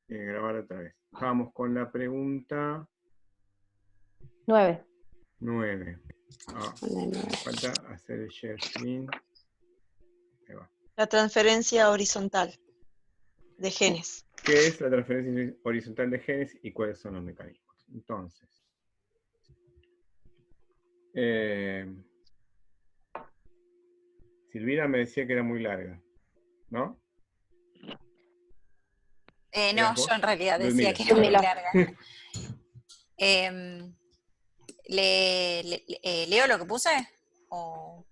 grabar otra vez. Vamos con la pregunta 9. 9. Falta hacer el share screen. Ahí va. La transferencia horizontal de genes. ¿Qué es la transferencia horizontal de genes y cuáles son los mecanismos? Entonces, Silvina me decía que era muy larga, ¿no? No, yo en realidad Ludmila, decía que era muy Ludmila. larga. ¿Leo lo que puse? ¿O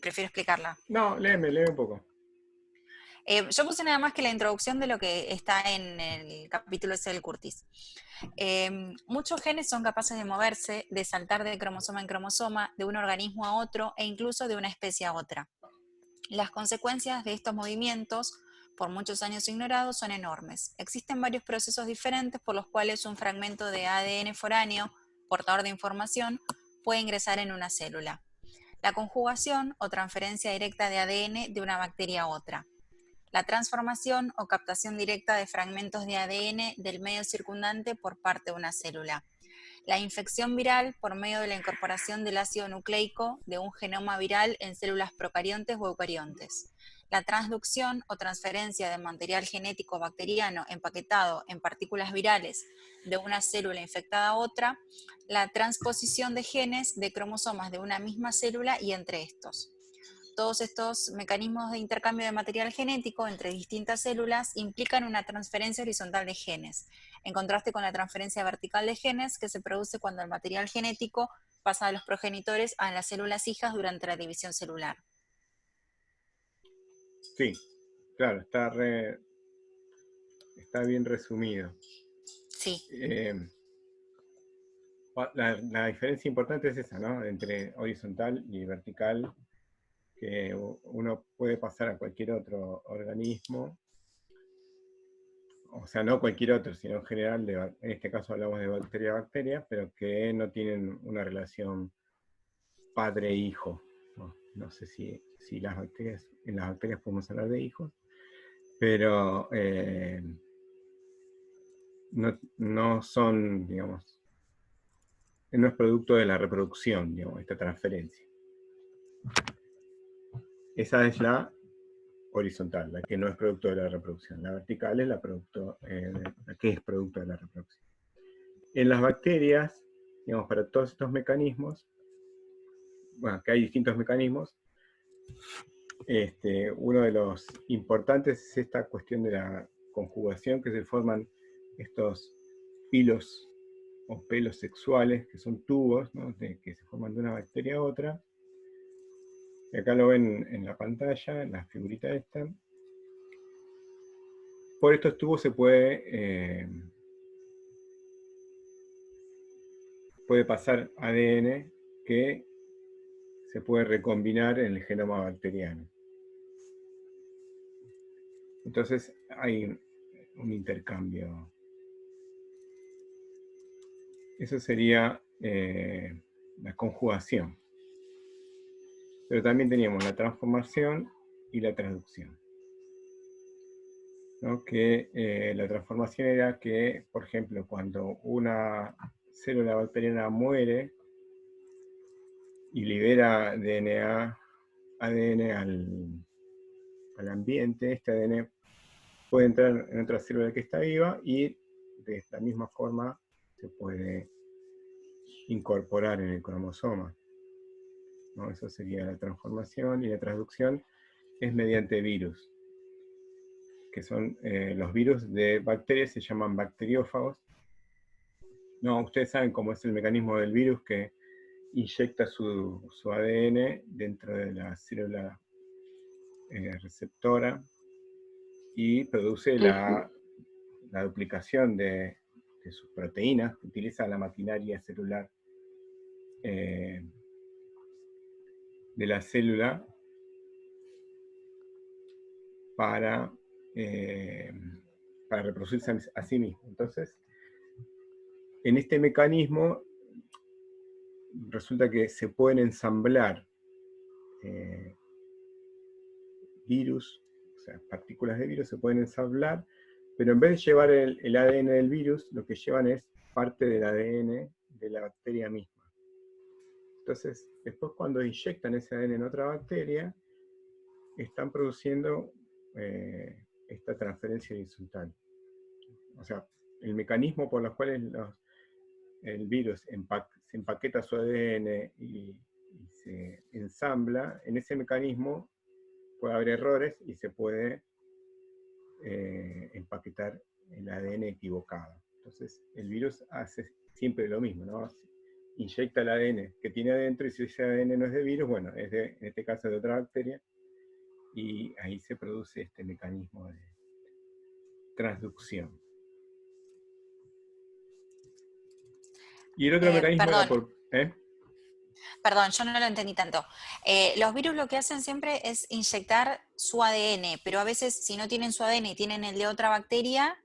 prefiero explicarla? No, léeme un poco. Yo puse nada más que la introducción de lo que está en el capítulo ese del Curtis. Muchos genes son capaces de moverse, de saltar de cromosoma en cromosoma, de un organismo a otro e incluso de una especie a otra. Las consecuencias de estos movimientos, por muchos años ignorados, son enormes. Existen varios procesos diferentes por los cuales un fragmento de ADN foráneo, portador de información, puede ingresar en una célula. La conjugación o transferencia directa de ADN de una bacteria a otra. La transformación o captación directa de fragmentos de ADN del medio circundante por parte de una célula. La infección viral por medio de la incorporación del ácido nucleico de un genoma viral en células procariontes o eucariontes. La transducción o transferencia de material genético bacteriano empaquetado en partículas virales de una célula infectada a otra. La transposición de genes de cromosomas de una misma célula y entre estos. Todos estos mecanismos de intercambio de material genético entre distintas células implican una transferencia horizontal de genes, en contraste con la transferencia vertical de genes que se produce cuando el material genético pasa de los progenitores a las células hijas durante la división celular. Sí, claro, está bien resumido. Sí. La diferencia importante es esa, ¿no? Entre horizontal y vertical, que uno puede pasar a cualquier otro organismo, o sea, no cualquier otro, sino en general, en este caso hablamos de bacteria a bacteria, pero que no tienen una relación padre-hijo. No sé si en las bacterias podemos hablar de hijos, pero no son, digamos, no es producto de la reproducción, digamos, esta transferencia. Esa es la horizontal, la que no es producto de la reproducción. La vertical es la que es producto de la reproducción. En las bacterias, digamos, para todos estos mecanismos, bueno, que hay distintos mecanismos, uno de los importantes es esta cuestión de la conjugación, que se forman estos hilos o pelos sexuales, que son tubos, ¿no? Que se forman de una bacteria a otra. Y acá lo ven en la pantalla, en la figurita esta. Por estos tubos se puede pasar ADN que se puede recombinar en el genoma bacteriano. Entonces hay un intercambio. Eso sería la conjugación. Pero también teníamos la transformación y la transducción, ¿no? Que la transformación era que, por ejemplo, cuando una célula bacteriana muere y libera ADN al ambiente, este ADN puede entrar en otra célula que está viva y de esta misma forma se puede incorporar en el cromosoma, ¿no? Eso sería la transformación, y la transducción es mediante virus, que son los virus de bacterias, se llaman bacteriófagos. No, ustedes saben cómo es el mecanismo del virus, que inyecta su ADN dentro de la célula receptora y produce la duplicación de sus proteínas, utiliza la maquinaria celular de la célula para reproducirse a sí mismo. Entonces, en este mecanismo resulta que se pueden ensamblar virus, o sea, partículas de virus se pueden ensamblar pero en vez de llevar el ADN del virus, lo que llevan es parte del ADN de la bacteria misma. Entonces, después cuando inyectan ese ADN en otra bacteria, están produciendo esta transferencia horizontal. O sea, el mecanismo por los cuales el virus se empaqueta su ADN y se ensambla, en ese mecanismo puede haber errores y se puede empaquetar el ADN equivocado. Entonces, el virus hace siempre lo mismo, ¿no? Inyecta el ADN que tiene adentro, y si ese ADN no es de virus, bueno, es en este caso de otra bacteria, y ahí se produce este mecanismo de transducción. Y el otro mecanismo era por... Perdón, yo no lo entendí tanto. Los virus lo que hacen siempre es inyectar su ADN, pero a veces si no tienen su ADN y tienen el de otra bacteria,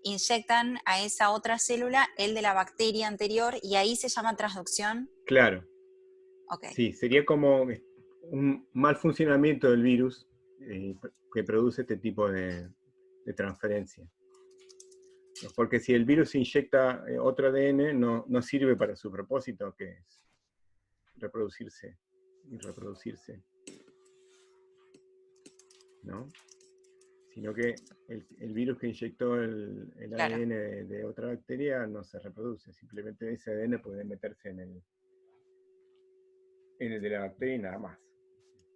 inyectan a esa otra célula el de la bacteria anterior y ahí se llama transducción. Claro. Okay. Sí, sería como un mal funcionamiento del virus que produce este tipo de transferencia. Porque si el virus inyecta otro ADN, no sirve para su propósito, que es reproducirse y reproducirse, ¿no? Sino que el virus que inyectó el Claro. ADN de otra bacteria no se reproduce, simplemente ese ADN puede meterse en el de la bacteria y nada más.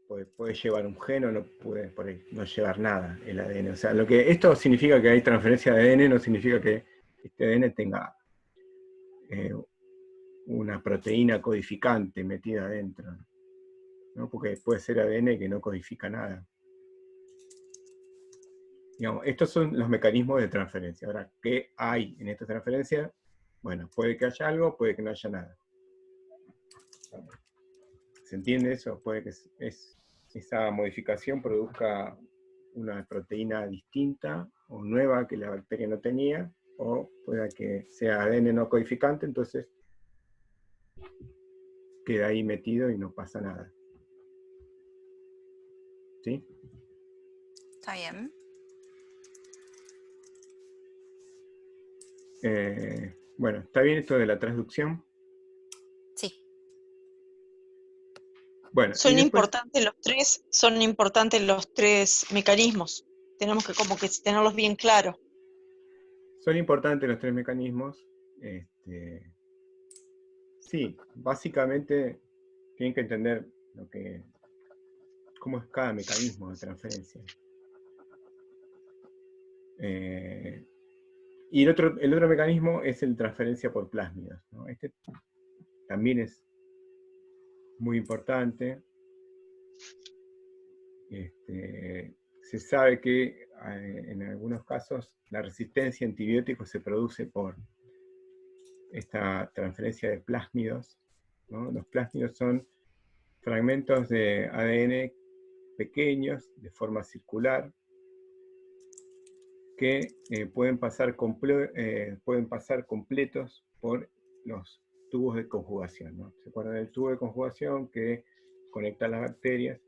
Puede llevar un gen o no puede por ahí, no llevar nada el ADN. O sea, esto significa que hay transferencia de ADN, no significa que este ADN tenga una proteína codificante metida adentro, ¿no? Porque puede ser ADN que no codifica nada. Digamos, estos son los mecanismos de transferencia. Ahora, ¿qué hay en esta transferencia? Bueno, puede que haya algo, puede que no haya nada. ¿Se entiende eso? Puede que esa modificación produzca una proteína distinta o nueva que la bacteria no tenía, o pueda que sea ADN no codificante, entonces queda ahí metido y no pasa nada. ¿Sí? Está bien. Bueno, ¿está bien esto de la transducción? Sí. Bueno, son importantes los tres mecanismos. Tenemos que como que tenerlos bien claros. Son importantes los tres mecanismos. Sí, básicamente tienen que entender cómo es cada mecanismo de transferencia. Y el otro mecanismo es el transferencia por plásmidos, ¿no? Este también es muy importante. Se sabe que en algunos casos la resistencia a antibióticos se produce por esta transferencia de plásmidos, ¿no? Los plásmidos son fragmentos de ADN pequeños, de forma circular, que pueden pasar completos por los tubos de conjugación, ¿no? ¿Se acuerdan del tubo de conjugación que conecta las bacterias?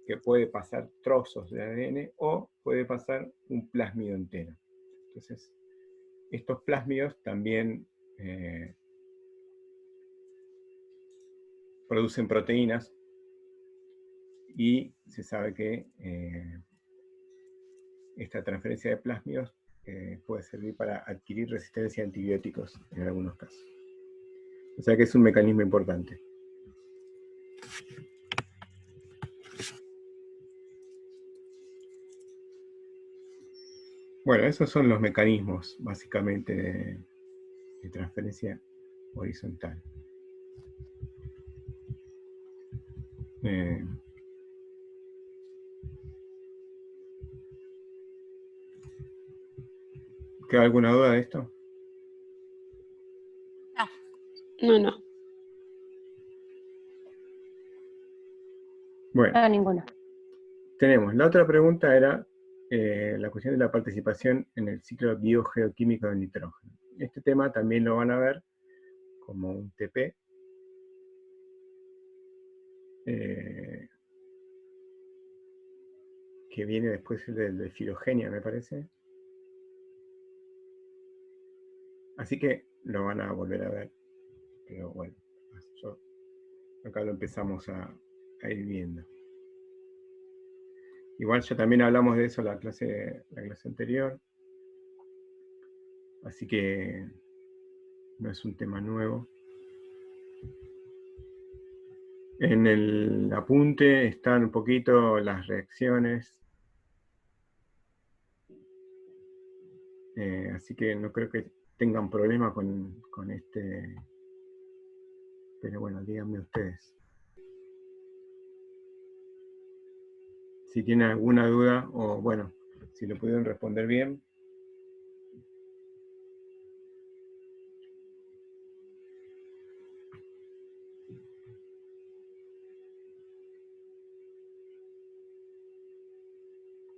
Que puede pasar trozos de ADN o puede pasar un plásmido entero. Entonces, estos plásmidos también producen proteínas, y se sabe que esta transferencia de plásmidos puede servir para adquirir resistencia a antibióticos en algunos casos. O sea que es un mecanismo importante. Bueno, esos son los mecanismos básicamente de transferencia horizontal. ¿Queda alguna duda de esto? No. Bueno, No, ninguna. tenemos. La otra pregunta era la cuestión de la participación en el ciclo biogeoquímico del nitrógeno. Este tema también lo van a ver como un TP. Que viene después de filogenia, me parece. Así que lo van a volver a ver. Pero bueno, acá lo empezamos a ir viendo. Igual ya también hablamos de eso en la clase anterior. Así que no es un tema nuevo. En el apunte están un poquito las reacciones. Así que no creo que tengan problema con este. Pero bueno, díganme ustedes. Si tienen alguna duda, o bueno, si lo pudieron responder bien.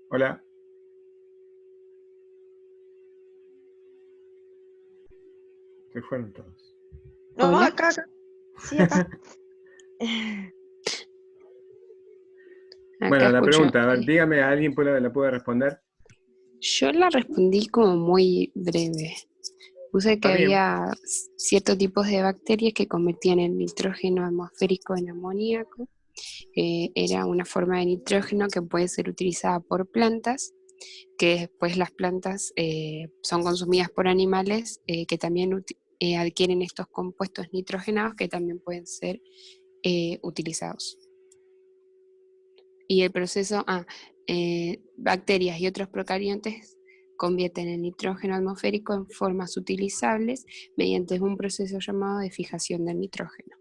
Hola. Se fueron todos. No, Hola. acá. Sí, acá. Bueno, la escucho. pregunta, a ver, dígame, ¿alguien la puede responder? Yo la respondí como muy breve. Puse que Está bien. había ciertos tipos de bacterias que convertían el nitrógeno atmosférico en amoníaco. Era una forma de nitrógeno que puede ser utilizada por plantas, que después las plantas son consumidas por animales que también adquieren estos compuestos nitrogenados que también pueden ser utilizados. Y el proceso, bacterias y otros procariontes convierten el nitrógeno atmosférico en formas utilizables mediante un proceso llamado de fijación del nitrógeno.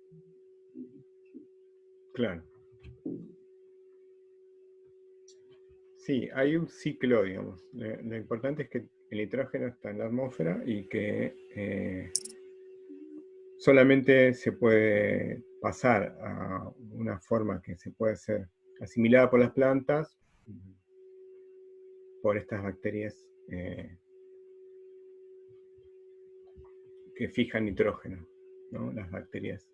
Claro. Sí, hay un ciclo, digamos. Lo importante es que el nitrógeno está en la atmósfera y que solamente se puede pasar a una forma que se puede ser asimilada por las plantas, por estas bacterias que fijan nitrógeno, ¿no? Las bacterias.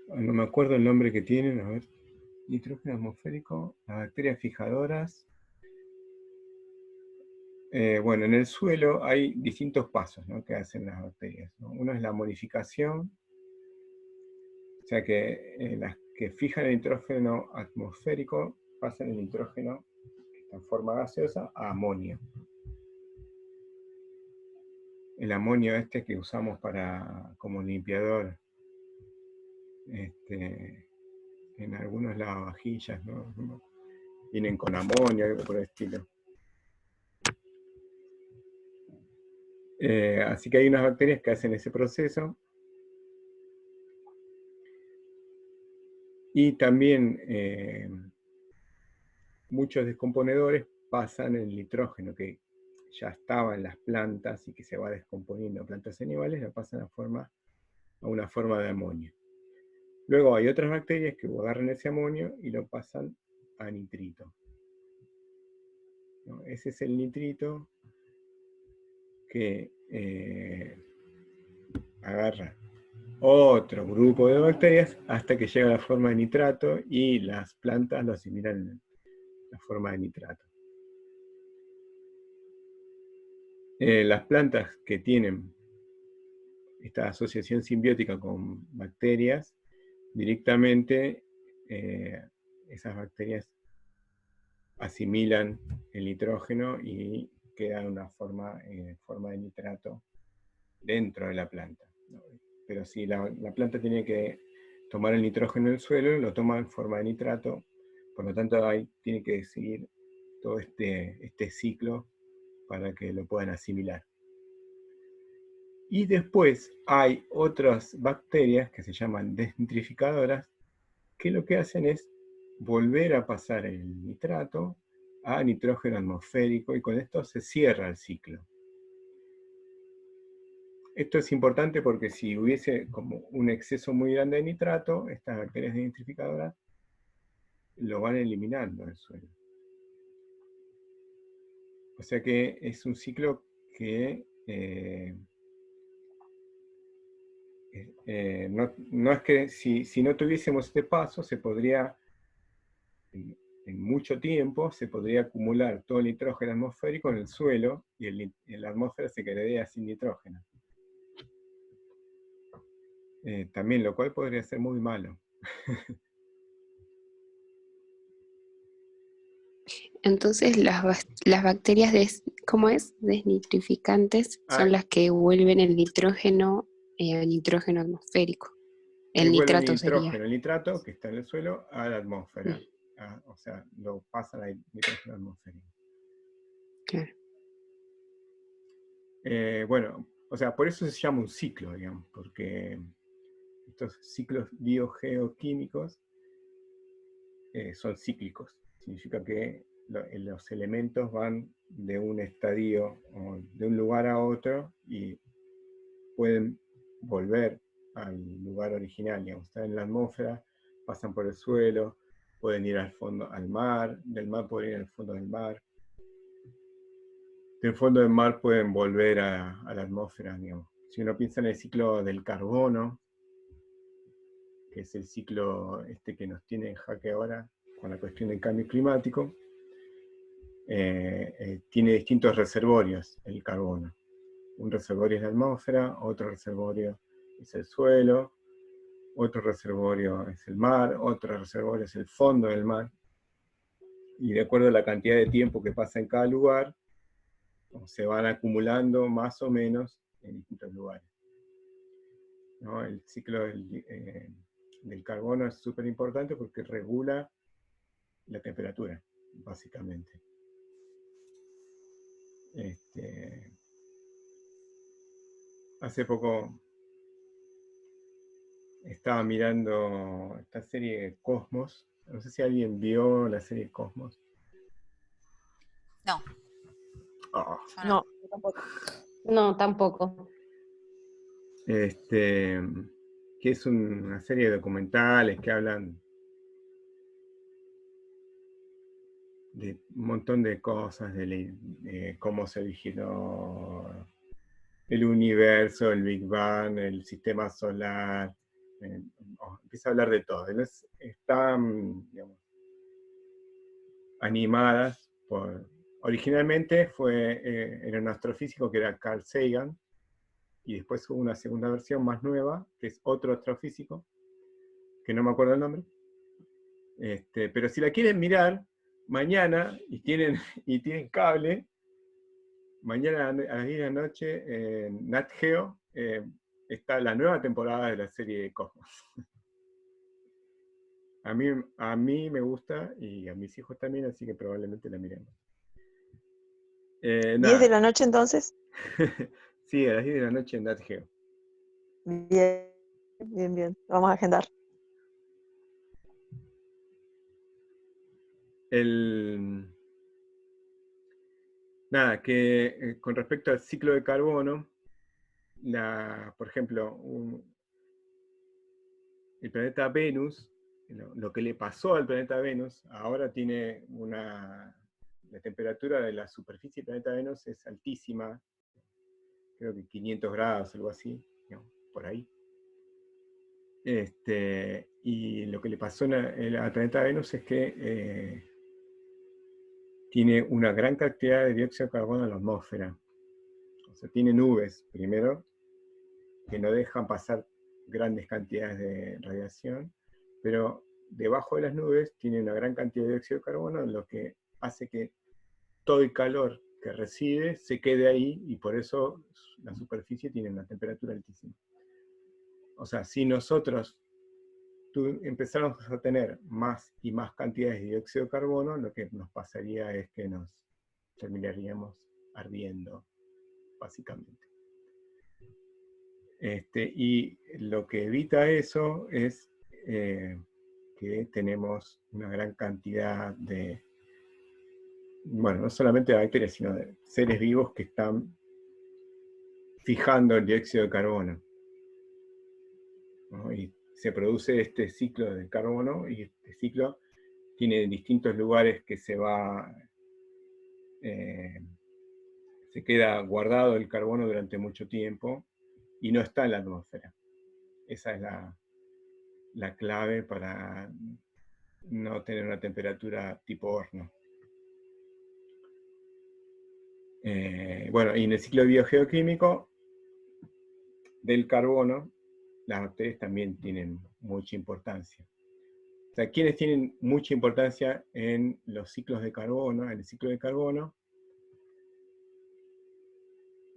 No me acuerdo el nombre que tienen, a ver. Nitrógeno atmosférico, las bacterias fijadoras. Bueno, en el suelo hay distintos pasos, ¿no?, que hacen las bacterias, ¿no? Uno es la modificación, o sea que las que fijan el nitrógeno atmosférico pasan el nitrógeno, que está en forma gaseosa, a amonio. El amonio este que usamos como limpiador en algunos lavavajillas, ¿no? Vienen con amonio, algo por el estilo. Así que hay unas bacterias que hacen ese proceso. Y también muchos descomponedores pasan el nitrógeno que ya estaba en las plantas y que se va descomponiendo en plantas animales, lo pasan a una forma de amonio. Luego hay otras bacterias que agarran ese amonio y lo pasan a nitrito, ¿no? Ese es el nitrito que agarra otro grupo de bacterias hasta que llega a la forma de nitrato y las plantas lo asimilan en la forma de nitrato. Las plantas que tienen esta asociación simbiótica con bacterias, directamente esas bacterias asimilan el nitrógeno y queda en una forma de nitrato dentro de la planta, ¿no? Pero si la planta tiene que tomar el nitrógeno del suelo, lo toma en forma de nitrato, por lo tanto ahí tiene que seguir todo este ciclo para que lo puedan asimilar. Y después hay otras bacterias que se llaman desnitrificadoras, que lo que hacen es volver a pasar el nitrato a nitrógeno atmosférico y con esto se cierra el ciclo. Esto es importante porque si hubiese como un exceso muy grande de nitrato, estas bacterias desnitrificadoras lo van eliminando del suelo. O sea que es un ciclo que no es que si no tuviésemos este paso se podría en mucho tiempo se podría acumular todo el nitrógeno atmosférico en el suelo y la atmósfera se quedaría sin nitrógeno. También, lo cual podría ser muy malo. Entonces las bacterias, ¿cómo es? Desnitrificantes son Ah, las que vuelven el nitrógeno a nitrógeno atmosférico. El vuelve el nitrato sería. nitrógeno, el nitrato que está en el suelo, a la atmósfera. Mm, O sea, lo pasan al nitrógeno atmosférico. claro. Bueno, o sea, por eso se llama un ciclo, digamos, porque estos ciclos biogeoquímicos son cíclicos. Significa que los elementos van de un estadio o de un lugar a otro y pueden volver al lugar original, digamos, están en la atmósfera, pasan por el suelo, pueden ir al fondo, al mar, del mar pueden ir al fondo del mar, del fondo del mar pueden volver a la atmósfera, digamos. Si uno piensa en el ciclo del carbono, que es el ciclo que nos tiene en jaque ahora con la cuestión del cambio climático, tiene distintos reservorios el carbono. Un reservorio es la atmósfera, otro reservorio es el suelo, otro reservorio es el mar, otro reservorio es el fondo del mar, y de acuerdo a la cantidad de tiempo que pasa en cada lugar, se van acumulando más o menos en distintos lugares. ¿No? El ciclo del carbono es súper importante porque regula la temperatura, básicamente. Hace poco estaba mirando esta serie Cosmos. No sé si alguien vio la serie Cosmos. No. Oh. No, tampoco. No, tampoco. Que es una serie de documentales que hablan de un montón de cosas, de cómo se originó el universo, el Big Bang, el sistema solar. Empieza a hablar de todo. Están, digamos, animadas por... Originalmente era un astrofísico que era Carl Sagan, y después hubo una segunda versión más nueva, que es otro astrofísico, que no me acuerdo el nombre. Pero si la quieren mirar, mañana, y tienen cable, mañana a las 10 de la noche, en Nat Geo, está la nueva temporada de la serie de Cosmos. A mí me gusta, y a mis hijos también, así que probablemente la miremos. 10 de la noche entonces. Sí, a las 10 de la noche en Nat Geo. Bien, bien, bien. Vamos a agendar. Nada, que con respecto al ciclo de carbono, por ejemplo, el planeta Venus, lo que le pasó al planeta Venus, ahora tiene la temperatura de la superficie del planeta Venus es altísima, creo que 500 grados, algo así, digamos, por ahí. Y lo que le pasó al planeta Venus es que tiene una gran cantidad de dióxido de carbono en la atmósfera. O sea, tiene nubes, primero, que no dejan pasar grandes cantidades de radiación, pero debajo de las nubes tiene una gran cantidad de dióxido de carbono, lo que hace que todo el calor que recibe se quede ahí, y por eso la superficie tiene una temperatura altísima. O sea, si nosotros empezáramos a tener más y más cantidades de dióxido de carbono, lo que nos pasaría es que nos terminaríamos ardiendo, básicamente. Y lo que evita eso es que tenemos una gran cantidad de, bueno, no solamente de bacterias, sino de seres vivos que están fijando el dióxido de carbono, ¿no? Y se produce este ciclo del carbono, y este ciclo tiene distintos lugares que se queda guardado el carbono durante mucho tiempo y no está en la atmósfera. Esa es la clave para no tener una temperatura tipo horno. Bueno, y en el ciclo biogeoquímico del carbono, las bacterias también tienen mucha importancia. O sea, ¿quiénes tienen mucha importancia en los ciclos de carbono, en el ciclo de carbono?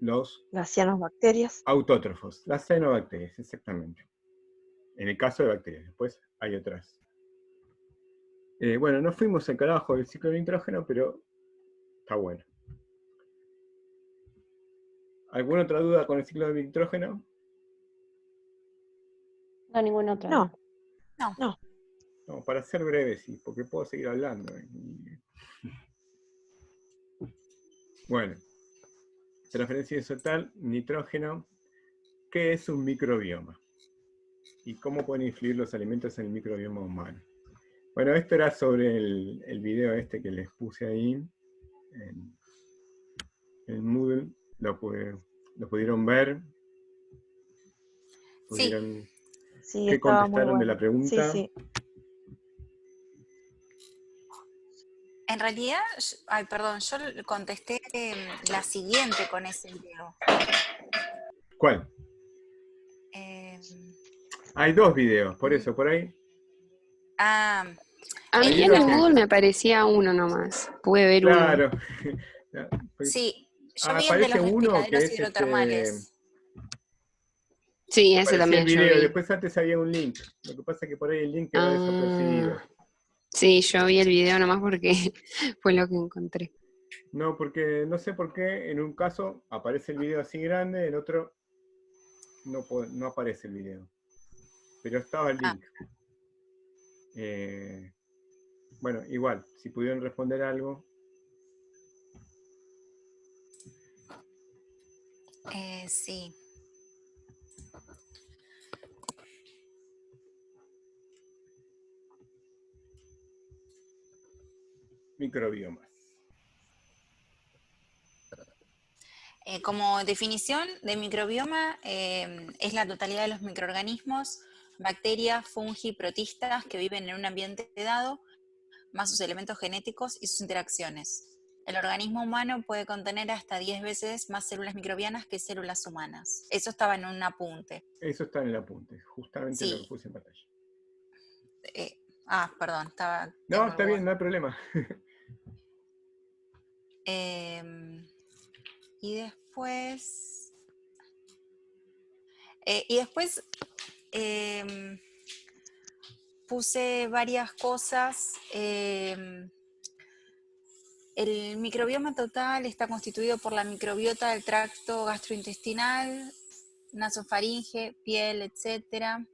Los Las cianobacterias. autótrofos, las cianobacterias, exactamente. En el caso de bacterias, después hay otras. Bueno, no fuimos al carajo del ciclo de nitrógeno, pero está bueno. ¿Alguna otra duda con el ciclo de nitrógeno? No, ninguna otra. No, No. no. No, para ser breve, sí, porque puedo seguir hablando. Bueno, transferencia total, nitrógeno. ¿Qué es un microbioma? ¿Y cómo pueden influir los alimentos en el microbioma humano? Bueno, esto era sobre el video este que les puse ahí en Moodle. Lo pudieron ver. Sí. Sí, ¿Qué estaba muy contestaron de bueno. la pregunta? Sí, sí. En realidad, yo contesté la siguiente con ese video. ¿Cuál? Eh, Hay dos videos, por eso, por ahí. A Hay mí en uno el que- Moodle me aparecía uno nomás. Pude ver uno. Claro. Pues, sí, yo vi el de aparece los uno que despicaderos es hidrotermales. Sí, ese aparecía también el yo video, vi. después antes había un link. Lo que pasa es que por ahí el link quedó Ah, desapercibido. sí, yo vi el video nomás porque fue lo que encontré. No, porque no sé por qué en un caso aparece el video así grande, en otro no aparece el video. Pero estaba el Ah. link. Bueno, igual, si pudieron responder algo. Sí. Microbiomas. Como definición de microbioma, es la totalidad de los microorganismos, bacterias, fungi, protistas que viven en un ambiente dado, más sus elementos genéticos y sus interacciones. El organismo humano puede contener hasta 10 veces más células microbianas que células humanas. Eso estaba en un apunte. Eso está en el apunte, justamente lo que Sí. puse en pantalla. Perdón, No, tengo está el bien, no hay problema. Y después... puse varias cosas. El microbioma total está constituido por la microbiota del tracto gastrointestinal, nasofaringe, piel, etc.,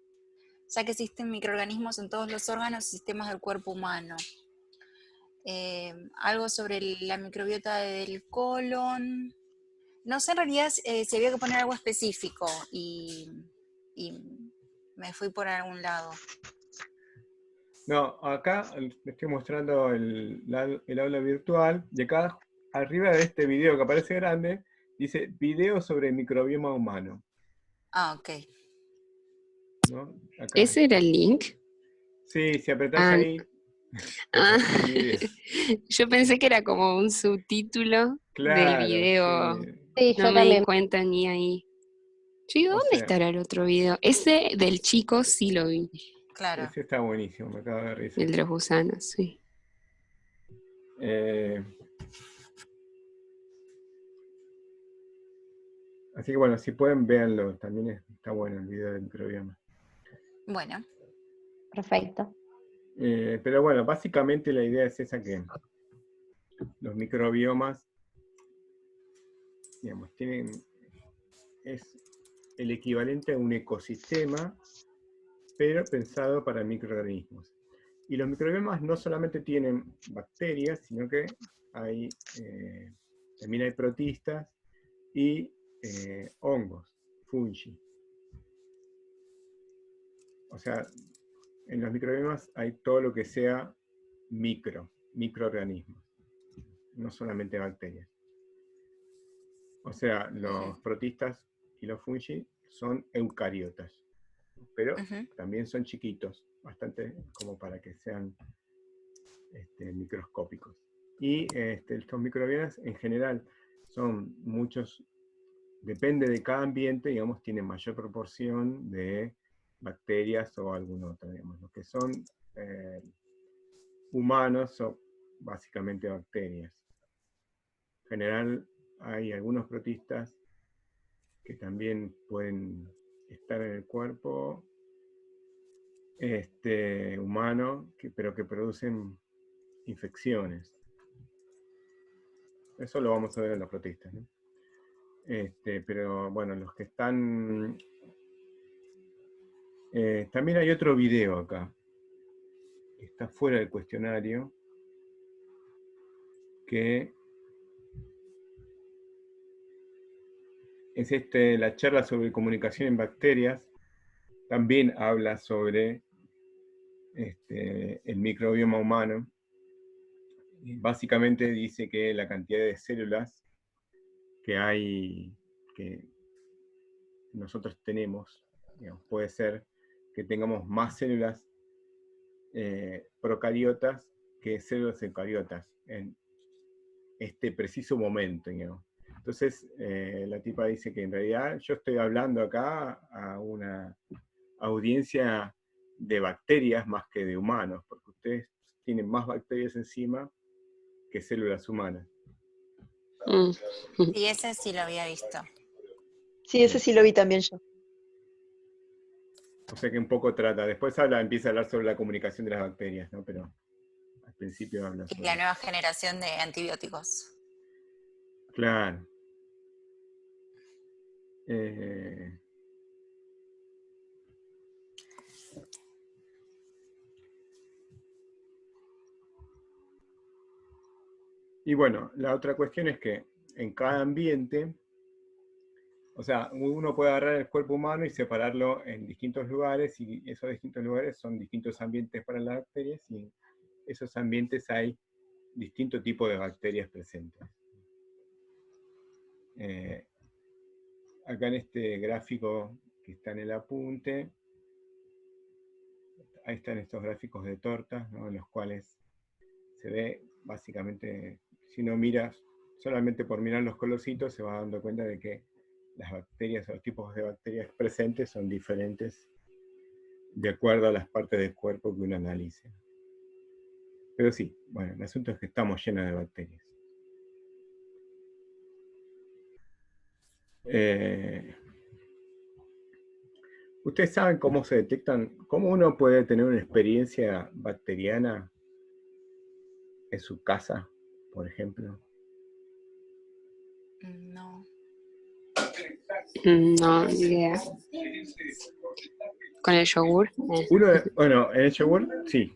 ya que existen microorganismos en todos los órganos y sistemas del cuerpo humano. Algo sobre la microbiota del colon. No sé en realidad si había que poner algo específico y me fui por algún lado. No, acá le estoy mostrando el aula virtual y acá arriba de este video que aparece grande dice video sobre el microbioma humano. Ok. ¿No? Acá. ¿Ese era el link? Sí, si apretás Ah, ahí, Ah, aparece el video. yo pensé que era como un subtítulo del Claro, video. sí. Sí, No yo me di también. cuenta ni ahí. Yo digo, O ¿dónde sea, estará el otro video? Ese del chico sí lo vi, Claro. ese está buenísimo, me acaba de dar risa. el de los gusanos, sí. Así que bueno, si pueden, véanlo. También está bueno el video del microbioma. Bueno. Perfecto. Pero bueno, básicamente la idea es esa, que los microbiomas, digamos, es el equivalente a un ecosistema, pero pensado para microorganismos. Y los microbiomas no solamente tienen bacterias, sino que también hay protistas y hongos, fungi. O sea, en los microbiomas hay todo lo que sea microorganismos, no solamente bacterias. O sea, los protistas y los fungi son eucariotas, pero también son chiquitos, bastante como para que sean microscópicos. Y estos microbiomas en general son muchos, depende de cada ambiente, digamos, tienen mayor proporción de bacterias o algún otro, digamos. Los que son humanos son básicamente bacterias. En general hay algunos protistas que también pueden estar en el cuerpo humano, pero que producen infecciones. Eso lo vamos a ver en los protistas, ¿no? Pero bueno, los que están... también hay otro video acá, que está fuera del cuestionario, que es la charla sobre comunicación en bacterias. También habla sobre el microbioma humano. Y básicamente dice que la cantidad de células que nosotros tenemos, digamos, puede ser que tengamos más células procariotas que células eucariotas en este preciso momento, digamos. Entonces, la tipa dice que en realidad yo estoy hablando acá a una audiencia de bacterias más que de humanos, porque ustedes tienen más bacterias encima que células humanas. Y ese sí lo había visto. Sí, ese sí lo vi también yo. O sea que un poco trata, después empieza a hablar sobre la comunicación de las bacterias, ¿no? Pero al principio habla Y sobre... la nueva generación de antibióticos. Claro. Y bueno, la otra cuestión es que en cada ambiente, o sea, uno puede agarrar el cuerpo humano y separarlo en distintos lugares, y esos distintos lugares son distintos ambientes para las bacterias, y en esos ambientes hay distintos tipos de bacterias presentes. Acá en este gráfico que está en el apunte, ahí están estos gráficos de tortas, ¿no? En los cuales se ve básicamente, si no miras, solamente por mirar los colorcitos se va dando cuenta de que las bacterias o los tipos de bacterias presentes son diferentes de acuerdo a las partes del cuerpo que uno analice. Pero sí, bueno, el asunto es que estamos llenos de bacterias. ¿Ustedes saben cómo se detectan, cómo uno puede tener una experiencia bacteriana en su casa, por ejemplo? No. No, ni idea. ¿Con el yogur? Bueno, en el yogur, sí.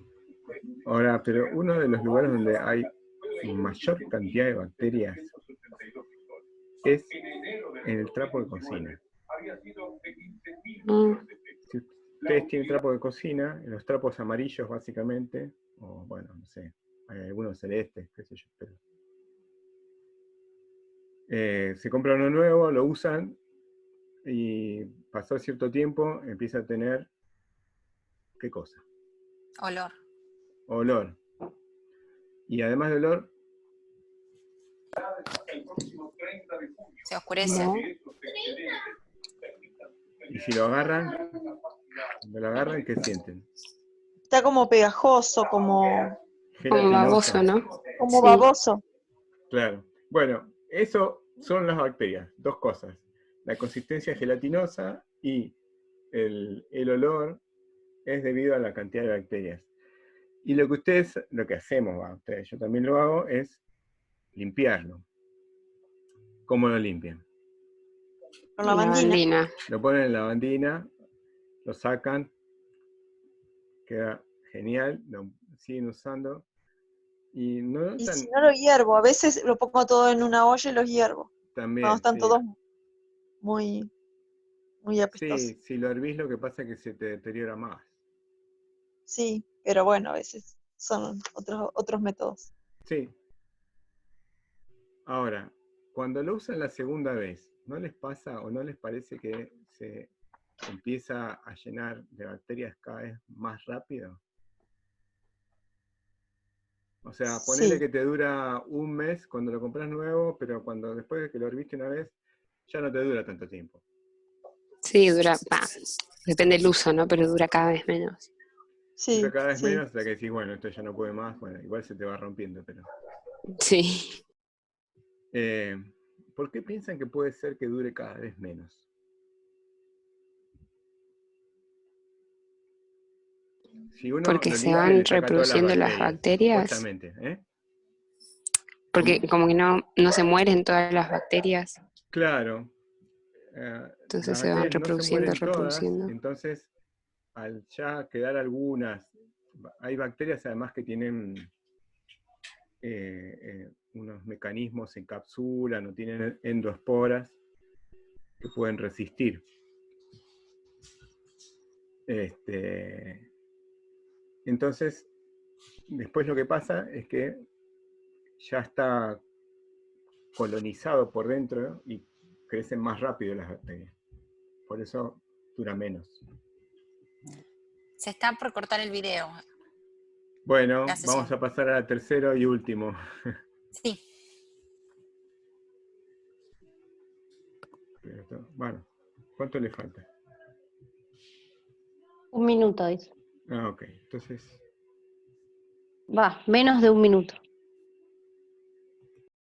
Ahora, pero uno de los lugares donde hay mayor cantidad de bacterias es en el trapo de cocina. Si ustedes tienen trapo de cocina, los trapos amarillos básicamente, o bueno, no sé, hay algunos celestes, qué sé yo, pero se compra uno nuevo, lo usan y pasado cierto tiempo empieza a tener, ¿qué cosa? Olor. Olor. Y además de olor, Se oscurece. No. y si lo agarran, ¿qué sienten? Está como pegajoso, como Como baboso, ¿no? Sí. baboso. Claro. Bueno, eso son las bacterias, dos cosas. La consistencia gelatinosa y el olor es debido a la cantidad de bacterias. Y lo que hacemos, ustedes, yo también lo hago, es limpiarlo. ¿Cómo lo limpian? Con lavandina. Lo ponen en lavandina, lo sacan, queda genial, lo siguen usando. Y no Y notan, si no lo hiervo, a veces lo pongo todo en una olla y los hiervo. también, Cuando están sí. todos muy apestosos. Sí, si lo hervís lo que pasa es que se te deteriora más. Sí, pero bueno, a veces son otros métodos. Sí. Ahora, cuando lo usan la segunda vez, ¿no les pasa o no les parece que se empieza a llenar de bacterias cada vez más rápido? O sea, ponele Sí. que te dura un mes cuando lo compras nuevo, pero cuando después de que lo herviste una vez, ya no te dura tanto tiempo. Sí, depende del uso, ¿no? Pero dura cada vez menos. Dura Sí, cada vez sí. menos hasta que decís, bueno, esto ya no puede más, bueno, igual se te va rompiendo, pero... Sí, ¿Por qué piensan que puede ser que dure cada vez menos? Si uno porque lo se limpia y le van saca todas las reproduciendo las bacterias, bacterias, supuestamente, ¿eh? porque como que no se mueren todas las bacterias, Claro, entonces las se van bacterias no se reproduciendo, mueren todas, reproduciendo. entonces al ya quedar algunas, hay bacterias además que tienen unos mecanismos, se encapsulan o tienen endoesporas que pueden resistir. Entonces, después lo que pasa es que ya está colonizado por dentro y crecen más rápido las bacterias. Por eso dura menos. Se está por cortar el video. Bueno, La vamos sesión. a pasar al tercero y último. Sí. Bueno, ¿cuánto le falta? 1 minuto, dice. Ah, ok. Entonces, Va, menos de 1 minuto.